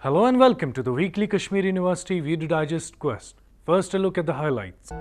Hello and welcome to the weekly Kashmir University Video Digest Quest. First, a look at the highlights.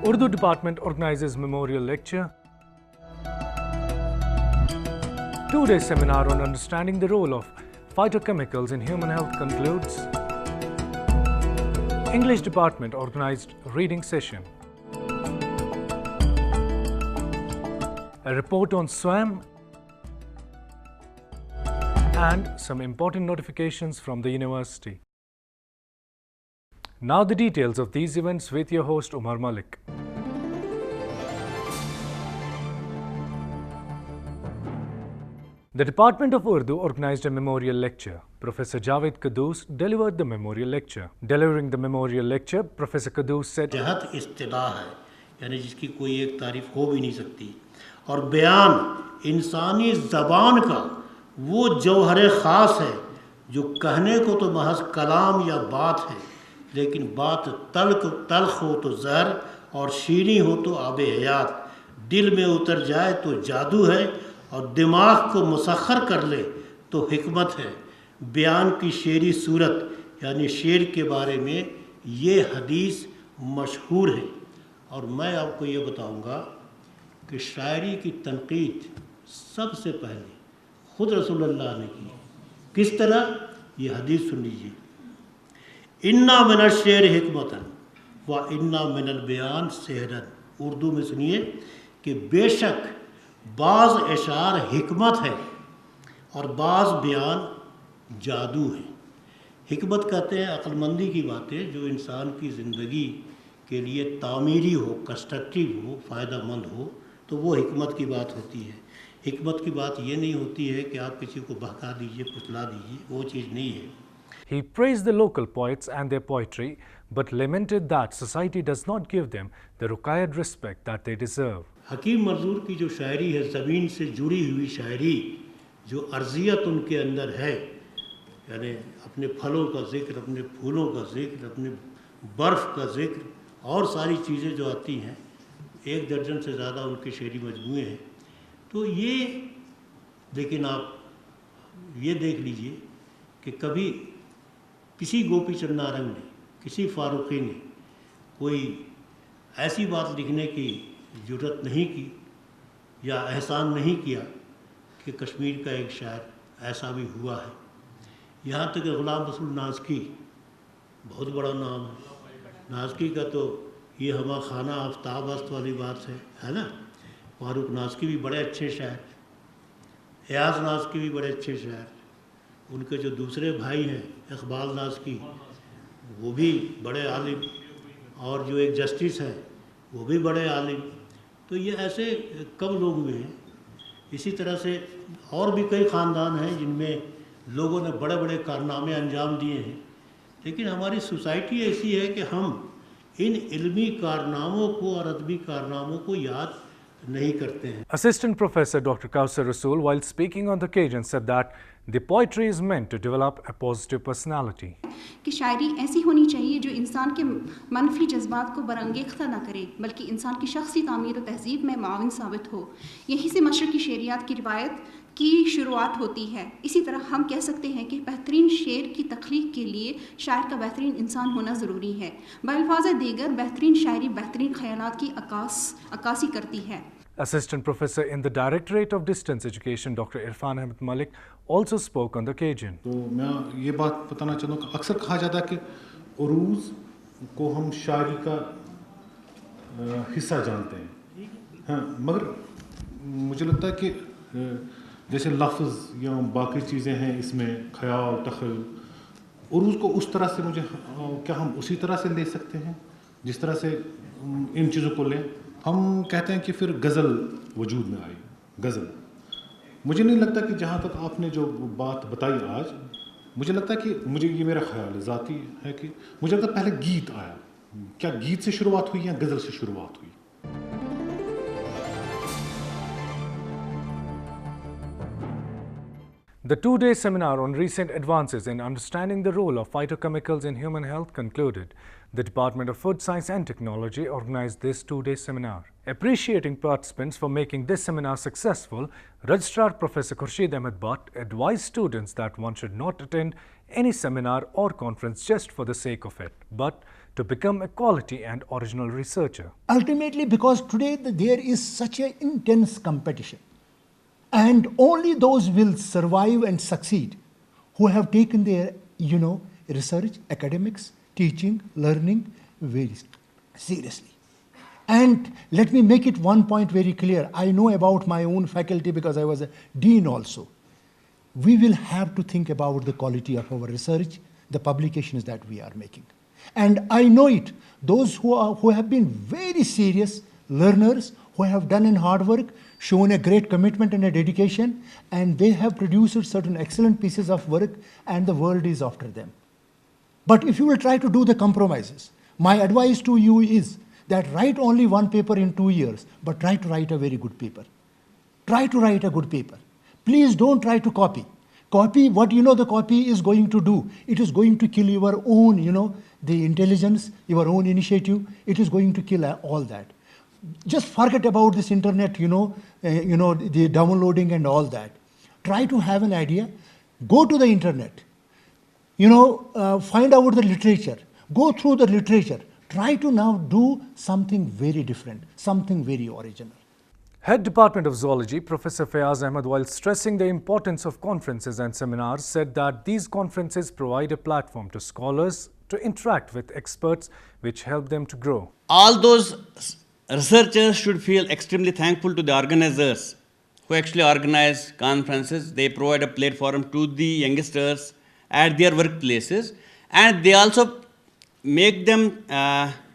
Urdu Department organizes memorial lecture. Two-day seminar on understanding the role of phytochemicals in human health concludes. English Department organized reading session. A report on SWAM and some important notifications from the university. Now the details of these events with your host Umar Malik. The Department of Urdu organized a memorial lecture. Professor Javed Qaddus delivered the memorial lecture. Delivering the memorial lecture, Professor Qaddus said, जहत इस्तिलाह है, यानी जिसकी कोई एक तारीफ हो भी नहीं सकती, और बयान इंसानी ज़बान का वो जौहर ख़ास है जो कहने को तो महज कलाम या बात है, लेकिन बात तल्ख हो तो ज़हर और शीनी हो तो आब हयात, दिल में उतर जाए तो जादू है और दिमाग को मुसख्खर कर ले तो हिकमत है। बयान की शेरी सूरत यानी शेर के बारे में ये हदीस मशहूर है। और मैं आपको ये बताऊंगा कि शायरी की तनकीद सबसे पहले ख़ुद रसूलुल्लाह ने की। किस तरह? ये हदीस सुन लीजिए, इन्ना मिनल शेर हिकमतन व इन्ना मिनल बयान सेहरन। उर्दू में सुनिए कि बेशक बाज़ अशार हिकमत है और बाज़ बयान जादू है। हिकमत कहते हैं अक्लमंदी की बातें जो इंसान की ज़िंदगी के लिए तामीरी हो, कंस्ट्रक्टिव हो, फ़ायदा मंद हो, तो वो हिकमत की बात होती है। हिकमत की बात ये नहीं होती है कि आप किसी को बहका दीजिए, फुसला दीजिए, वो चीज़ नहीं है। He praised the local poets and their poetry, but lamented that society does not give them the required respect that they deserve. हकीम मंजूर की जो शायरी है, ज़मीन से जुड़ी हुई शायरी, जो अर्जियत उनके अंदर है, यानी अपने फलों का ज़िक्र, अपने फूलों का ज़िक्र, अपने बर्फ़ का ज़िक्र और सारी चीज़ें जो आती हैं, 1 दर्जन से ज़्यादा उनके शेरी मजमूए हैं। तो ये, लेकिन आप ये देख लीजिए कि कभी किसी गोपी चंद नारंग ने, किसी फारूकी ने कोई ऐसी बात लिखने की जुर्रत नहीं की या एहसान नहीं किया कि कश्मीर का एक शायर ऐसा भी हुआ है। यहाँ तक कि ग़ुलाम रसूल नाज़की बहुत बड़ा नाम है। नाज़की का तो ये हमा खाना आफ्ताब अस्त वाली बात है ना। फारूक नाज़की भी बड़े अच्छे शायर, एयाज़ नाज़की भी बड़े अच्छे शायर, उनके जो दूसरे भाई हैं इक़बाल नाज़की वो भी बड़े आलिम, और जो एक जस्टिस हैं वो भी बड़े आलिम। तो ये ऐसे कम लोग हुए हैं। इसी तरह से और भी कई ख़ानदान हैं जिनमें लोगों ने बड़े बड़े कारनामे अंजाम दिए हैं, लेकिन हमारी सोसाइटी ऐसी है कि हम इन इल्मी कारनामों को और अदबी कारनामों को याद नहीं करते हैं। Assistant Professor Dr. Kausar Rasool, while speaking on the occasion, said that the poetry is meant to develop a positive personality. कि शायरी ऐसी होनी चाहिए जो इंसान के मनफी जज्बात को बरंगेख्ता ना करे, बल्कि इंसान की शख्सी तामीर और तहजीब में माविन साबित हो। यहीं से मशरक़ी शेरियात की रिवायत की शुरुआत होती है। इसी तरह हम कह सकते हैं कि बेहतरीन शेर की तख्लीक के लिए शायर का बेहतरीन इंसान होना ज़रूरी है। बअल्फाज़ दीगर बेहतरीन शायरी बेहतरीन ख़यालात की अक्कासी करती है। Assistant Professor in the Directorate of Distance Education, Dr. Irfan Ahmed Malik, also spoke on the occasion. तो मैं ये बात बताना चाहूँगा कि अक्सर कहा जाता है कि उरूज़ को हम शायरी का हिस्सा जानते हैं, हाँ, मगर मुझे लगता है कि जैसे लफ्ज़ या बाकी चीज़ें हैं इसमें ख़याल, तख़य्युल, उरूज़ को उस तरह से क्या हम उसी तरह से ले सकते हैं जिस तरह से इन चीज़ों को लें? हम कहते हैं कि फिर गज़ल वजूद में आई। गज़ल, मुझे नहीं लगता कि जहाँ तक आपने जो बात बताई आज, मुझे लगता है कि मुझे ये मेरा ख़्याल ज़ाती है कि मुझे लगता है पहले गीत आया। क्या गीत से शुरुआत हुई या गज़ल से शुरुआत हुई? The two-day seminar on recent advances in understanding the role of phytochemicals in human health concluded. The Department of Food Science and Technology organized this two-day seminar. Appreciating participants for making this seminar successful, Registrar Professor Khurshid Ahmed Butt advised students that one should not attend any seminar or conference just for the sake of it, but to become a quality and original researcher. Ultimately, because today there is such an intense competition, and only those will survive and succeed who have taken their, research, academics, teaching, learning very seriously. And let me make it one point very clear. I know about my own faculty because I was a dean also. We will have to think about the quality of our research, the publications that we are making. And I know it. Those who have been very serious learners, who have done in hard work, shown a great commitment and a dedication, and they have produced certain excellent pieces of work, and the world is after them. But if you will try to do the compromises, my advice to you is that write only one paper in 2 years, but try to write a very good paper. Try to write a good paper. Please don't try to copy. Copy, what the copy is going to do? It is going to kill your own, the intelligence, your own initiative. It is going to kill all that. Just forget about this internet, the downloading and all that. Try to have an idea. Go to the internet. Find out the literature. Go through the literature. Try to now do something very different, something very original. Head Department of Zoology, Professor Fayaz Ahmed, while stressing the importance of conferences and seminars, said that these conferences provide a platform to scholars to interact with experts, which help them to grow. All those researchers should feel extremely thankful to the organizers who actually organize conferences. They provide a platform to the youngsters at their workplaces, and they also make them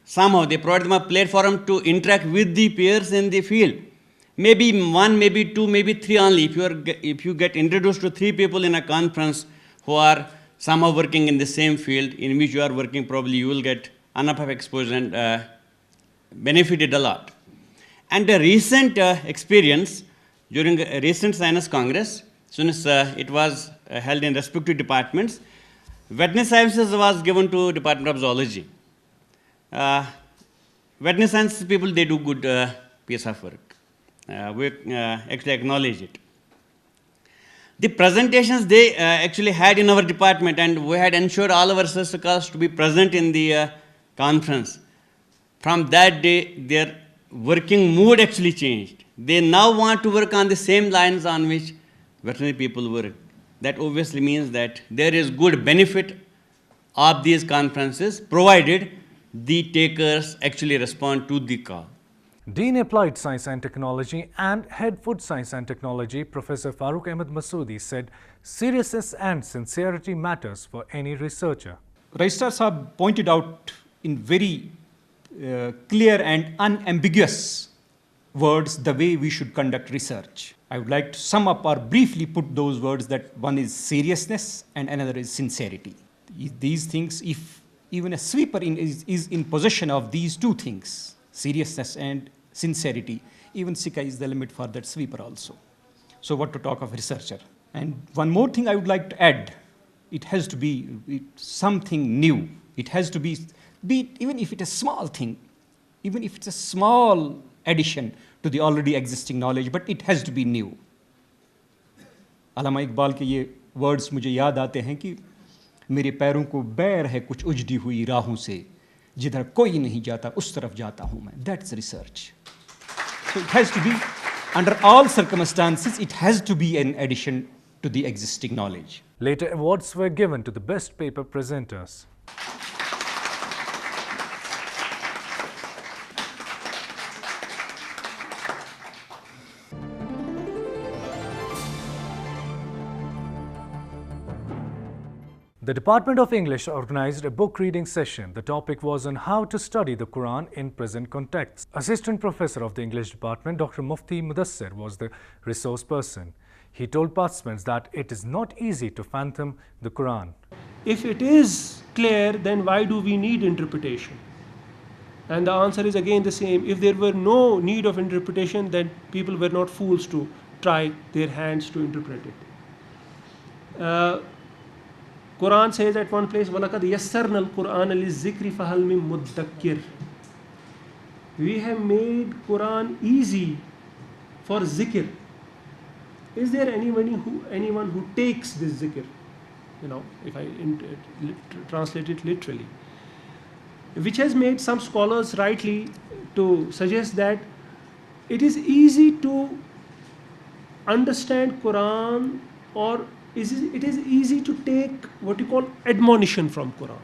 somehow, they provide them a platform to interact with the peers in the field. Maybe one, maybe two, maybe three only. If you get introduced to 3 people in a conference who are somehow working in the same field in which you are working, probably you will get enough of exposure and benefited a lot. And a recent experience during a recent Science Congress, since it was held in respective departments, veterinary sciences was given to Department of Zoology. Veterinary science people, they do good piece of work. We actually acknowledge it. The presentations they actually had in our department, and we had ensured all our research scholars to be present in the conference. From that day, their working mood actually changed. They now want to work on the same lines on which veterinary people work. That obviously means that there is good benefit of these conferences, provided the takers actually respond to the call. Dean Applied Science and Technology and Head Food Science and Technology, Professor Farooq Ahmed Masoodi, said seriousness and sincerity matters for any researcher. Registrar Saab pointed out in very clear and unambiguous words the way we should conduct research. I would like to sum up or briefly put those words, that one is seriousness and another is sincerity. These things, if even a sweeper is in possession of these two things, seriousness and sincerity, even sky is the limit for that sweeper also. So what to talk of researcher? And one more thing I would like to add, it has to be something new. It has to be even if it's a small thing, even if it's a small addition to the already existing knowledge, but it has to be new. अल्लामा इकबाल के ये words मुझे याद आते हैं कि मेरे पैरों को बैर है कुछ उजड़ी हुई राहों से, जिधर कोई नहीं जाता उस तरफ जाता हूं मैं. That's research. So it has to be, under all circumstances, it has to be an addition to the existing knowledge. Later, awards were given to the best paper presenters. The Department of English organized a book reading session. The topic was on how to study the Quran in present context. Assistant Professor of the English Department, Dr. Mufti Mudassir, was the resource person. He told participants that it is not easy to fathom the Quran. If it is clear, then why do we need interpretation? And the answer is again the same. If there were no need of interpretation, then people were not fools to try their hands to interpret it. Quran says at one place, وَلَقَدْ يَسَّرْنَا الْقُرْآنَ لِلذِّكْرِ فَهَلْ مِن مُدَّكِّرٍ. We have made Quran easy for zikr. Is there anyone who takes this zikr? if I translate it literally, which has made some scholars rightly to suggest that it is easy to understand Quran, or it is easy to take what you call admonition from Quran.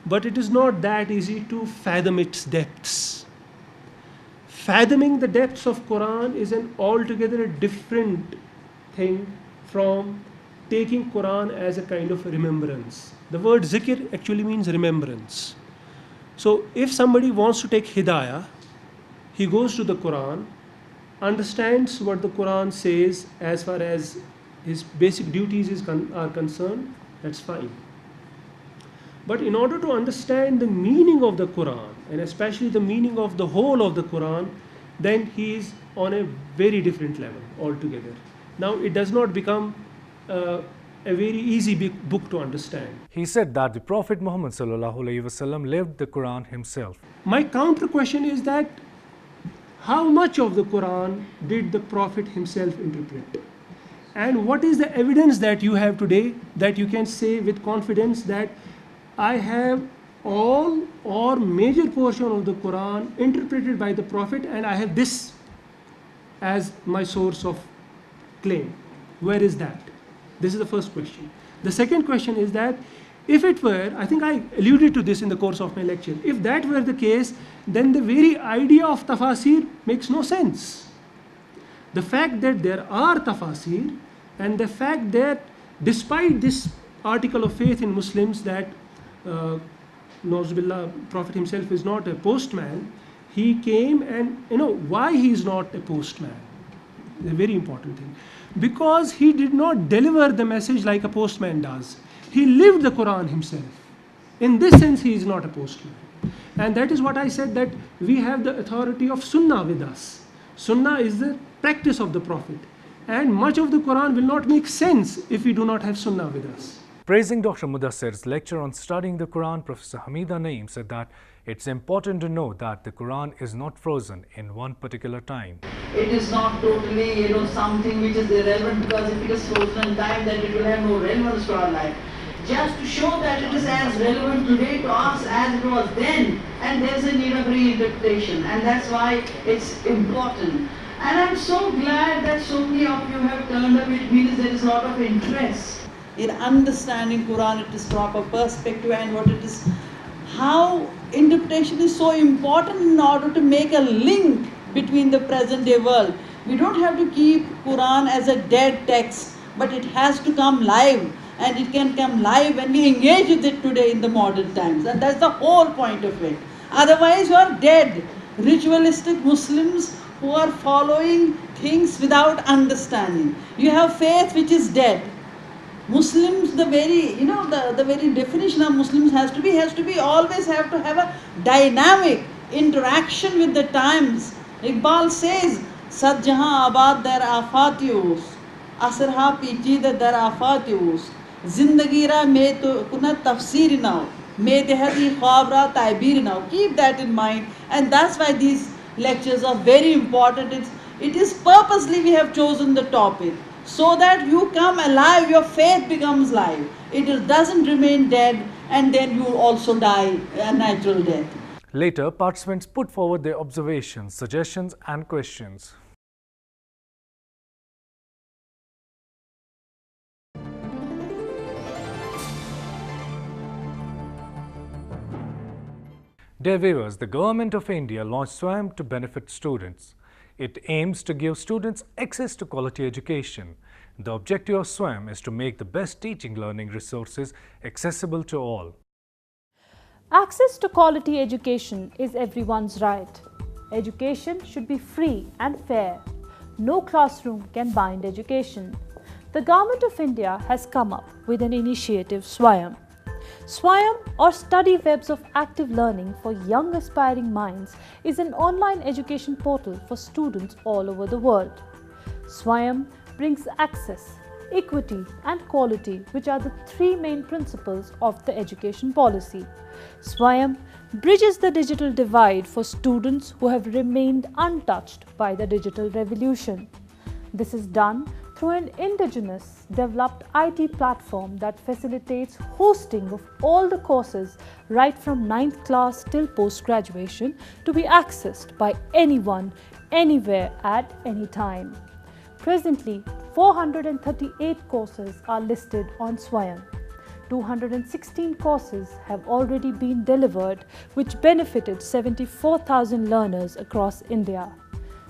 But it is not that easy to fathom its depths. Fathoming the depths of Quran is an altogether different thing from taking Quran as a kind of remembrance. The word zikr actually means remembrance. So if somebody wants to take hidayah, he goes to the Quran, understands what the Quran says as far as his basic duties are concerned, that's fine. But in order to understand the meaning of the Quran, and especially the meaning of the whole of the Quran, then he is on a very different level altogether. Now it does not become a very easy book to understand. He said that the Prophet Muhammad ﷺ lived the Quran himself. My counter question is that how much of the Quran did the Prophet himself interpret? And what is the evidence that you have today that you can say with confidence that I have all or major portion of the Quran interpreted by the Prophet, and I have this as my source of claim? Where is that? This is the first question. The second question is that if it were, I think I alluded to this in the course of my lecture, if that were the case, then the very idea of tafasir makes no sense. The fact that there are tafasir, and the fact that despite this article of faith in Muslims that Nauzubillah, Prophet himself is not a postman, he came, and why he is not a postman? A very important thing. Because he did not deliver the message like a postman does. He lived the Quran himself. In this sense, he is not a postman. And that is what I said, that we have the authority of Sunnah with us. Sunnah is the practice of the Prophet. And much of the Quran will not make sense if we do not have Sunnah with us. Praising Dr. Mudassir's lecture on studying the Quran, Professor Hamida Naeem said that it's important to know that the Quran is not frozen in one particular time. It is not totally, something which is irrelevant, because if it is frozen in time, then it will have no relevance to our life. Just to show that it is as relevant today to us as it was then, and there is a need of reinterpretation, and that's why it's important. And I'm so glad that so many of you have turned up. It means there is a lot of interest in understanding Quran, its proper perspective, and what it is, how interpretation is so important in order to make a link between the present day world. We don't have to keep Quran as a dead text, but it has to come live, and it can come live when we engage with it today in the modern times, and that's the whole point of it. Otherwise you are dead, ritualistic Muslims who are following things without understanding. You have faith which is dead. Muslims, the very definition of Muslims has to be always have to have a dynamic interaction with the times. Iqbal says, Sad jahan abad dar afatius, asrha pichida dar afatius, zindagi ra me to kuna tafsir now, me dehati khwab ra taibir now. Keep that in mind, and that's why these lectures are very important. It is purposely we have chosen the topic, so that you come alive, your faith becomes live. It doesn't remain dead, and then you also die a natural death. Later, participants put forward their observations, suggestions and questions. Dear viewers, the Government of India launched SWAYAM to benefit students. It aims to give students access to quality education. The objective of SWAYAM is to make the best teaching learning resources accessible to all. Access to quality education is everyone's right. Education should be free and fair. No classroom can bind education. The Government of India has come up with an initiative, SWAYAM. SWAYAM, or Study Webs of Active Learning for Young Aspiring Minds, is an online education portal for students all over the world. SWAYAM brings access, equity and quality, which are the three main principles of the education policy. SWAYAM bridges the digital divide for students who have remained untouched by the digital revolution. This is done through an indigenous developed IT platform that facilitates hosting of all the courses right from 9th class till post-graduation to be accessed by anyone, anywhere at any time. Presently, 438 courses are listed on Swayam. 216 courses have already been delivered, which benefited 74,000 learners across India.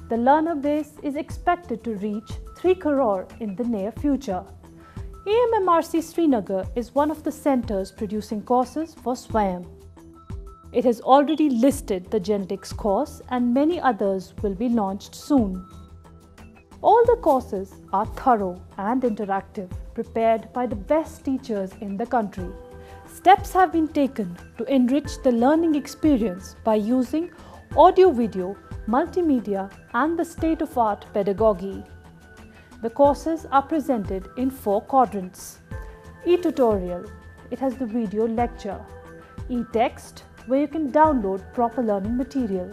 The learner base is expected to reach 3 crore in the near future. EMMRC Srinagar is one of the centers producing courses for Swayam. It has already listed the genetics course and many others will be launched soon. All the courses are thorough and interactive, prepared by the best teachers in the country. Steps have been taken to enrich the learning experience by using audio-video, multimedia and the state-of-art pedagogy. The courses are presented in 4 quadrants. E-tutorial, it has the video lecture. E-text, where you can download proper learning material.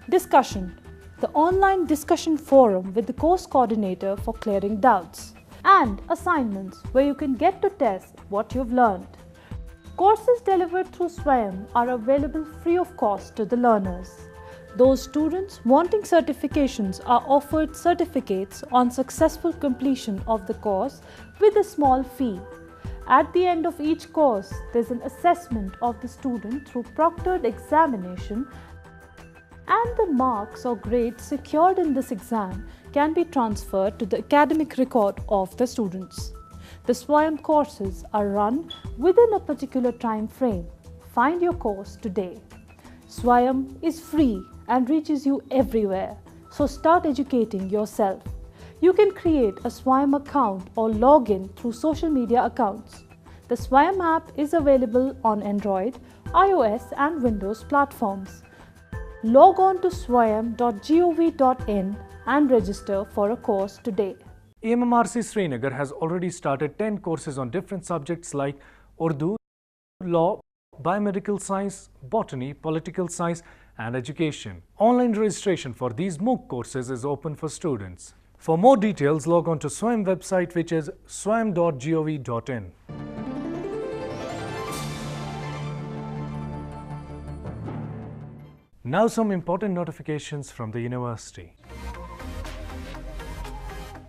Discussion, the online discussion forum with the course coordinator for clearing doubts. And assignments, where you can get to test what you've learned. Courses delivered through Swayam are available free of cost to the learners. Those students wanting certifications are offered certificates on successful completion of the course with a small fee. At the end of each course, there's an assessment of the student through proctored examination, and the marks or grades secured in this exam can be transferred to the academic record of the students. The Swayam courses are run within a particular time frame. Find your course today. Swayam is free and reaches you everywhere, so start educating yourself. You can create a Swayam account or log in through social media accounts. The Swayam app is available on Android, iOS and Windows platforms. Log on to swayam.gov.in and register for a course today. EMMRC Srinagar has already started 10 courses on different subjects like Urdu, Law, Biomedical Science, Botany, Political Science and Education. Online registration for these MOOC courses is open for students. For more details, log on to Swayam website, which is swayam.gov.in. Now some important notifications from the university.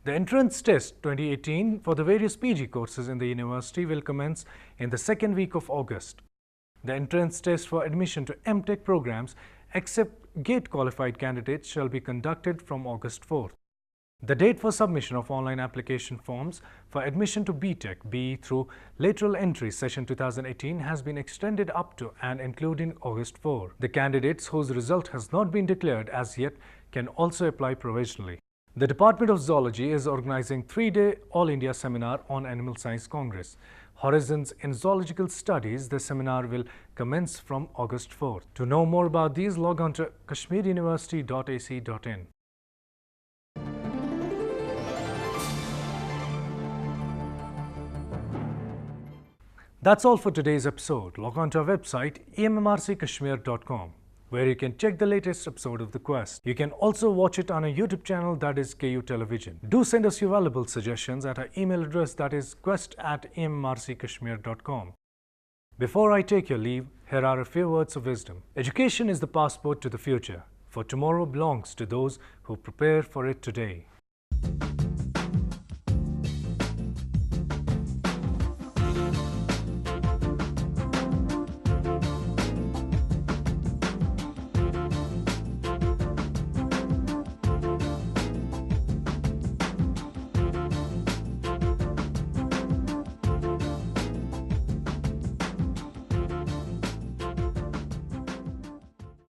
The entrance test 2018 for the various PG courses in the university will commence in the second week of August. The entrance test for admission to MTech programs, except GATE qualified candidates, shall be conducted from August 4th. The date for submission of online application forms for admission to BTech BE through lateral entry session 2018 has been extended up to and including August 4. The candidates whose result has not been declared as yet can also apply provisionally. The Department of Zoology is organizing 3-day All India Seminar on Animal Science Congress. Horizons in Zoological Studies, the seminar will commence from August 4th. To know more about these, log on to kashmiruniversity.ac.in. That's all for today's episode. Log on to our website emmrckashmir.com, where you can check the latest episode of The Quest. You can also watch it on our YouTube channel, that is KU Television. Do send us your valuable suggestions at our email address, that is quest@emmrckashmir.com. Before I take your leave, here are a few words of wisdom. Education is the passport to the future, for tomorrow belongs to those who prepare for it today.